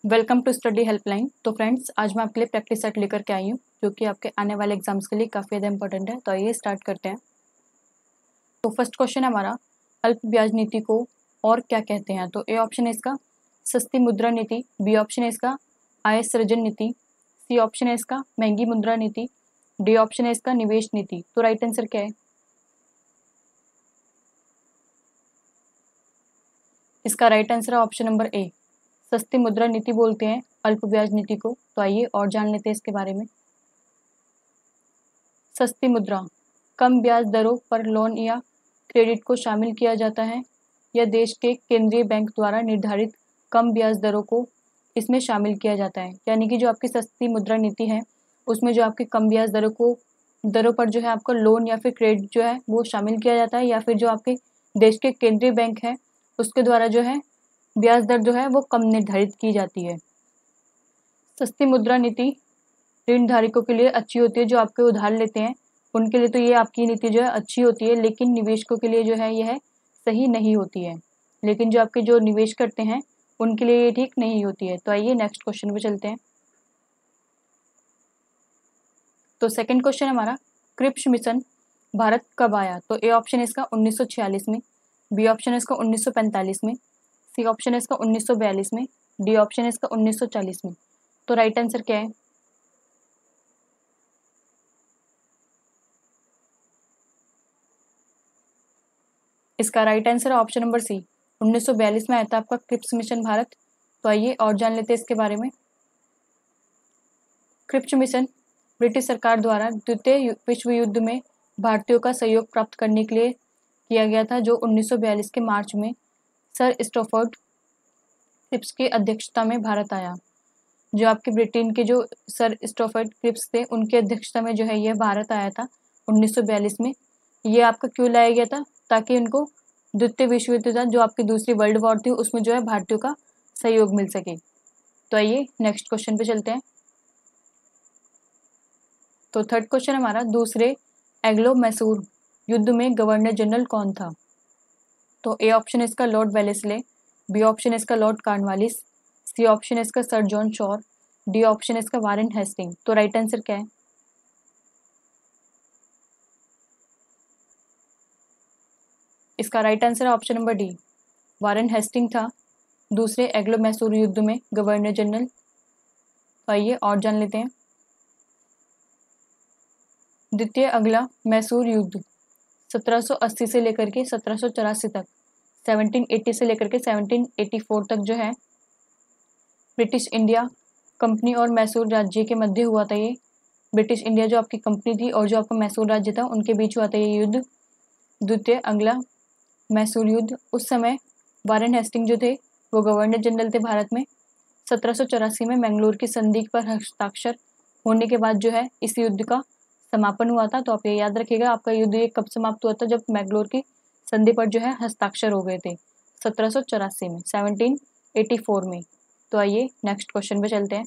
Welcome to Study Helpline. तो friends, आज मैं आपके लिए प्रैक्टिस सेट लेकर के आई हूँ जो कि आपके आने वाले एग्जाम्स के लिए काफ़ी ज़्यादा इंपॉर्टेंट है। तो आइए स्टार्ट करते हैं। तो फर्स्ट क्वेश्चन है हमारा, अल्प ब्याज नीति को और क्या कहते हैं। तो ए ऑप्शन है इसका सस्ती मुद्रा नीति, बी ऑप्शन है इसका आय सृजन नीति, सी ऑप्शन है इसका महंगी मुद्रा नीति, डी ऑप्शन है इसका निवेश नीति। तो राइट आंसर क्या है? इसका राइट आंसर है ऑप्शन नंबर ए, सस्ती मुद्रा नीति बोलते हैं अल्प ब्याज नीति को। तो आइए और जान लेते हैं इसके बारे में। सस्ती मुद्रा, कम ब्याज दरों पर लोन या क्रेडिट को शामिल किया जाता है या देश के केंद्रीय बैंक द्वारा निर्धारित कम ब्याज दरों को इसमें शामिल किया जाता है। यानी कि जो आपकी सस्ती मुद्रा नीति है उसमें जो आपकी कम ब्याज दरों पर जो है आपका लोन या फिर क्रेडिट जो है वो शामिल किया जाता है, या फिर जो आपके देश के केंद्रीय बैंक है उसके द्वारा जो है ब्याज दर जो है वो कम निर्धारित की जाती है। सस्ती मुद्रा नीति ऋण धारकों के लिए अच्छी होती है, जो आपके उधार लेते हैं उनके लिए तो ये आपकी नीति जो है अच्छी होती है, लेकिन निवेशकों के लिए जो है यह सही नहीं होती है। लेकिन जो आपके जो निवेश करते हैं उनके लिए ये ठीक नहीं होती है। तो आइए नेक्स्ट क्वेश्चन पे चलते हैं। तो सेकंड क्वेश्चन हमारा, क्रिप्स मिशन भारत कब आया। तो ए ऑप्शन है इसका 1946 में, बी ऑप्शन है इसका 1945 में, सी ऑप्शन है इसका 1942 में, डी ऑप्शन है इसका 1940 में। तो राइट आंसर क्या है? इसका राइट आंसर है ऑप्शन नंबर सी, 1942 में आया था आपका क्रिप्स मिशन भारत। तो आइए और जान लेते हैं इसके बारे में। क्रिप्स मिशन ब्रिटिश सरकार द्वारा द्वितीय विश्व युद्ध में भारतीयों का सहयोग प्राप्त करने के लिए किया गया था, जो 1942 के मार्च में सर स्टैफोर्ड क्रिप्स की अध्यक्षता में भारत आया। जो आपके ब्रिटेन के जो सर स्टैफोर्ड क्रिप्स थे उनकी अध्यक्षता में जो है यह भारत आया था 1942 में। ये आपका क्यों लाया गया था? ताकि उनको द्वितीय विश्व युद्ध था जो आपकी दूसरी वर्ल्ड वॉर थी उसमें जो है भारतीयों का सहयोग मिल सके। तो आइए नेक्स्ट क्वेश्चन पे चलते हैं। तो थर्ड क्वेश्चन हमारा, दूसरे एंग्लो मैसूर युद्ध में गवर्नर जनरल कौन था। तो ए ऑप्शन है इसका लॉर्ड वेलेस्ले, बी ऑप्शन है इसका लॉर्ड कॉर्नवालिस, सी ऑप्शन है इसका sir John Shore, D option है इसका वारेन हेस्टिंग। तो राइट आंसर क्या है? इसका राइट आंसर है option number D, Warren Hasting था दूसरे एंग्लो मैसूर युद्ध में गवर्नर जनरल। तो आइए और जान लेते हैं। द्वितीय अगला मैसूर युद्ध 1780 से लेकर के 1784 तक, 1780 से लेकर के 1784 तक जो है ब्रिटिश इंडिया कंपनी और मैसूर राज्य के मध्य हुआ था। ये ब्रिटिश इंडिया जो आपकी कंपनी थी और जो आपका मैसूर राज्य था उनके बीच हुआ था ये युद्ध, द्वितीय अगला मैसूर युद्ध। उस समय वारेन हेस्टिंग जो थे वो गवर्नर जनरल थे भारत में। 1784 में मैंगलोर की संधि पर हस्ताक्षर होने के बाद जो है इस युद्ध का समापन हुआ था। तो आप ये याद रखिएगा, आपका युद्ध ये कब समाप्त हुआ था? जब मैंगलोर की संधि पर जो है हस्ताक्षर हो गए थे 1784 में, 1784 में। तो आइए नेक्स्ट क्वेश्चन पे चलते हैं।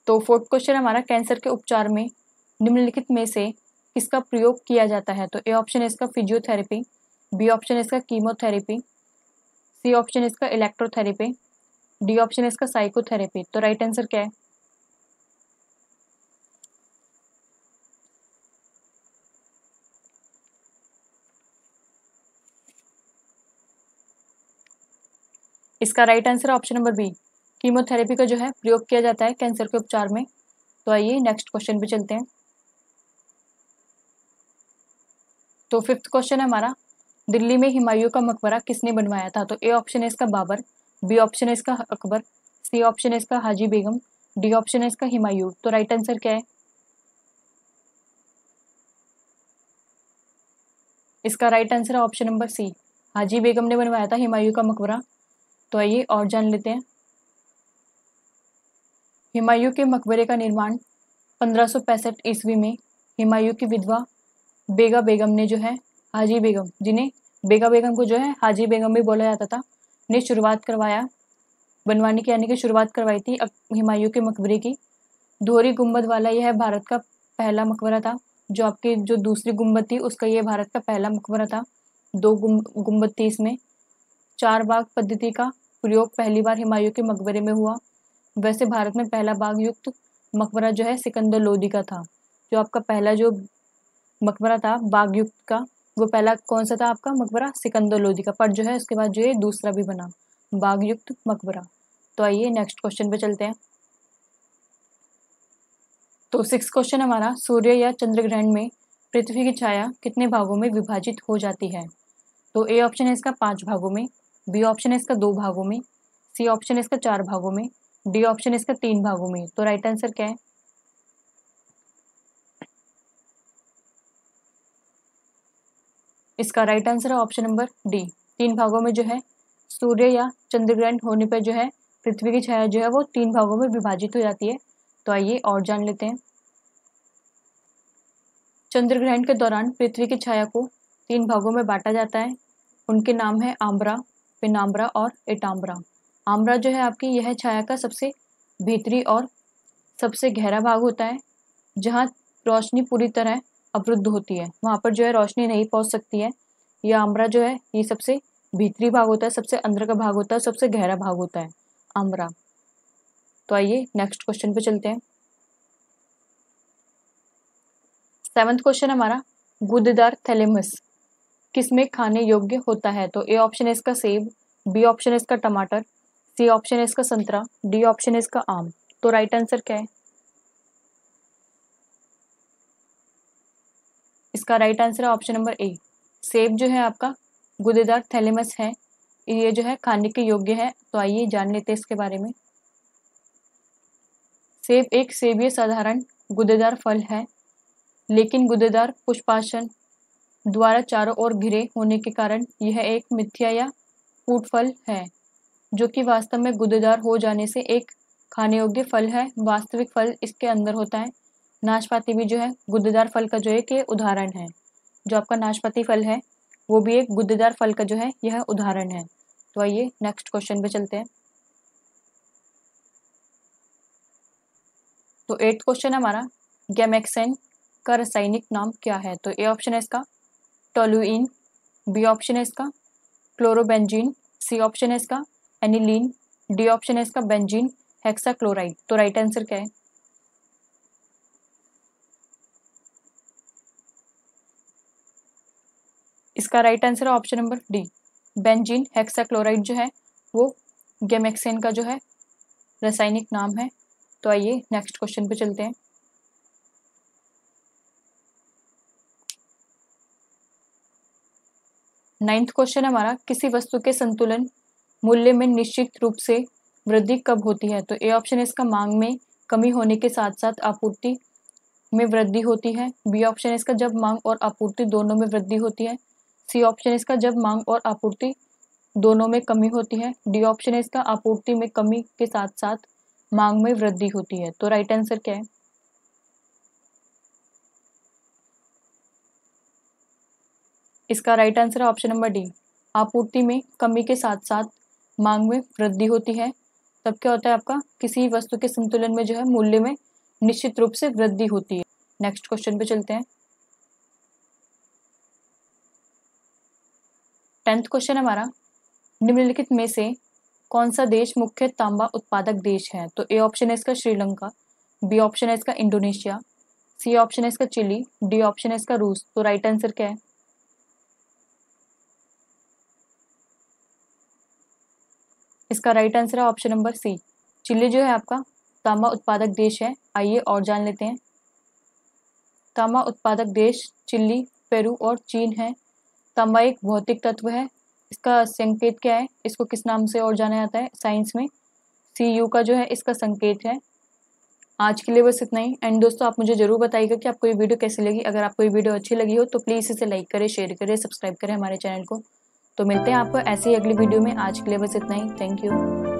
तो फोर्थ क्वेश्चन हमारा, कैंसर के उपचार में निम्नलिखित में से किसका प्रयोग किया जाता है। तो ए ऑप्शन है इसका फिजियोथेरेपी, बी ऑप्शन है इसका कीमोथेरेपी, सी ऑप्शन है इसका इलेक्ट्रोथेरेपी, डी ऑप्शन है इसका साइकोथेरेपी। तो राइट आंसर क्या है? इसका right answer option number B, chemotherapy का जो है प्रयोग किया जाता है कैंसर के उपचार में। तो आइए नेक्स्ट क्वेश्चन पे चलते हैं। तो फिफ्थ क्वेश्चन है हमारा, दिल्ली में हुमायूं का मकबरा किसने बनवाया था। तो ए ऑप्शन है इसका बाबर, बी ऑप्शन है इसका अकबर, सी ऑप्शन है इसका हाजी बेगम, डी ऑप्शन है इसका हुमायूं। तो राइट आंसर क्या है? इसका राइट आंसर है ऑप्शन नंबर सी, हाजी बेगम ने बनवाया था हुमायूं का मकबरा। तो आइए और जान लेते हैं। हुमायूं के मकबरे का निर्माण 1565 ईस्वी में हुमायूं की विधवा बेगा बेगम ने जो है हाजी बेगम, जिन्हें बेगा बेगम को जो है हाजी बेगम भी बोला जाता था, ने शुरुआत करवाया बनवाने की, यानी कि शुरुआत करवाई थी हुमायूं के मकबरे की। दोहरी गुंबद वाला यह भारत का पहला मकबरा था। जो आपकी जो दूसरी गुंबद थी उसका ये भारत का पहला मकबरा था। दो गुंबद थी इसमें। चार बाग पद्धति का प्रयोग पहली बार हुमायूं के मकबरे में हुआ? वैसे भारत में पहला बाग युक्त मकबरा जो है सिकंदर लोदी का था। जो आपका पहला जो मकबरा था बाग युक्त का, वो पहला कौन सा था आपका मकबरा? सिकंदर लोदी का। पर जो है उसके बाद जो है दूसरा भी बना बाग युक्त मकबरा। तो आइए नेक्स्ट क्वेश्चन पे चलते हैं। तो 6 क्वेश्चन हमारा, सूर्य या चंद्र ग्रहण में पृथ्वी की छाया कितने भागों में विभाजित हो जाती है? तो ए ऑप्शन है इसका 5 भागों में, बी ऑप्शन है इसका 2 भागों में, सी ऑप्शन है इसका 4 भागों में, डी ऑप्शन है इसका 3 भागों में। तो राइट आंसर क्या है? इसका राइट आंसर है ऑप्शन नंबर डी, 3 भागों में जो है सूर्य या चंद्र ग्रहण होने पर जो है पृथ्वी की छाया जो है वो 3 भागों में विभाजित हो जाती है। तो आइए और जान लेते हैं। चंद्र ग्रहण के दौरान पृथ्वी की छाया को 3 भागों में बांटा जाता है। उनके नाम है आम्बरा, पेनाम्बरा और एटाम्बरा। आम्बरा जो है आपकी यह छाया का सबसे भीतरी और सबसे गहरा भाग होता है, जहाँ रोशनी पूरी तरह अवरुद्ध होती है, वहाँ पर जो है रोशनी नहीं पहुँच सकती है। यह आम्बरा जो है ये सबसे भीतरी भाग होता है, सबसे अंदर का भाग होता है, सबसे गहरा भाग होता है आम्बरा। तो आइए नेक्स्ट क्वेश्चन पे चलते हैं। 7th क्वेश्चन हमारा, गूदेदार थैलेमस किसमें खाने योग्य होता है? तो ए ऑप्शन है इसका सेब, बी ऑप्शन है इसका टमाटर, सी ऑप्शन है इसका संतरा, डी ऑप्शन है इसका आम। तो राइट आंसर क्या है? इसका राइट आंसर है ऑप्शन नंबर ए, सेब जो है आपका गूदेदार थैलेमस है, ये जो है खाने के योग्य है। तो आइए जान लेते हैं इसके बारे में। सेब एक सेबीय साधारण गूदेदार फल है, लेकिन गूदेदार पुष्पासन द्वारा चारों ओर घिरे होने के कारण यह एक मिथ्या या फूट फल है, जो कि वास्तव में गूदेदार हो जाने से एक खाने योग्य फल है। वास्तविक फल इसके अंदर होता है। नाशपाती भी जो है गूदेदार फल का जो है कि उदाहरण है। जो आपका नाशपाती फल है वो भी एक गूदेदार फल का जो है यह उदाहरण है। तो आइए नेक्स्ट क्वेश्चन पे चलते हैं। तो 8th क्वेश्चन हमारा, गैमेक्सेन का रासायनिक नाम क्या है? तो ए ऑप्शन है इसका टोलुइन, बी ऑप्शन है इसका क्लोरोबेंजीन, सी ऑप्शन है इसका एनिलीन, डी ऑप्शन है इसका बेंजीन हेक्साक्लोराइड। तो राइट आंसर क्या है? इसका राइट आंसर है option number D, benzene hexachloride जो है वो गैमेक्सेन का जो है रासायनिक नाम है। तो आइए नेक्स्ट क्वेश्चन पे चलते हैं। नाइन्थ क्वेश्चन हमारा, किसी वस्तु के संतुलन मूल्य में निश्चित रूप से वृद्धि कब होती है? तो ए ऑप्शन है इसका मांग में कमी होने के साथ साथ आपूर्ति में वृद्धि होती है, बी ऑप्शन है इसका जब मांग और आपूर्ति दोनों में वृद्धि होती है, सी ऑप्शन है इसका जब मांग और आपूर्ति दोनों में कमी होती है, डी ऑप्शन है इसका आपूर्ति में कमी के साथ साथ मांग में वृद्धि होती है। तो राइट आंसर क्या है? इसका राइट आंसर है ऑप्शन नंबर डी, आपूर्ति में कमी के साथ साथ मांग में वृद्धि होती है। तब क्या होता है आपका, किसी वस्तु के संतुलन में जो है मूल्य में निश्चित रूप से वृद्धि होती है। नेक्स्ट क्वेश्चन पे चलते हैं। 10th क्वेश्चन हमारा, निम्नलिखित में से कौन सा देश मुख्य तांबा उत्पादक देश है? तो ए ऑप्शन है इसका श्रीलंका, बी ऑप्शन है इसका इंडोनेशिया, सी ऑप्शन है इसका चिली, डी ऑप्शन है इसका रूस। तो राइट आंसर क्या है? इसका राइट आंसर है ऑप्शन नंबर सी, चिली जो है आपका तांबा उत्पादक देश है। आइए और जान लेते हैं। तांबा उत्पादक देश चिली, पेरू और चीन है। तांबा एक भौतिक तत्व है। इसका संकेत क्या है? इसको किस नाम से और जाना जाता है साइंस में? Cu का जो है इसका संकेत है। आज के लिए बस इतना ही। एंड दोस्तों आप मुझे जरूर बताइएगा कि आपको ये वीडियो कैसी लगी। अगर आपको ये वीडियो अच्छी लगी हो तो प्लीज़ इसे लाइक करें, शेयर करें, सब्सक्राइब करें हमारे चैनल को। तो मिलते हैं आपको ऐसी ही अगली वीडियो में। आज के लिए बस इतना ही। Thank you.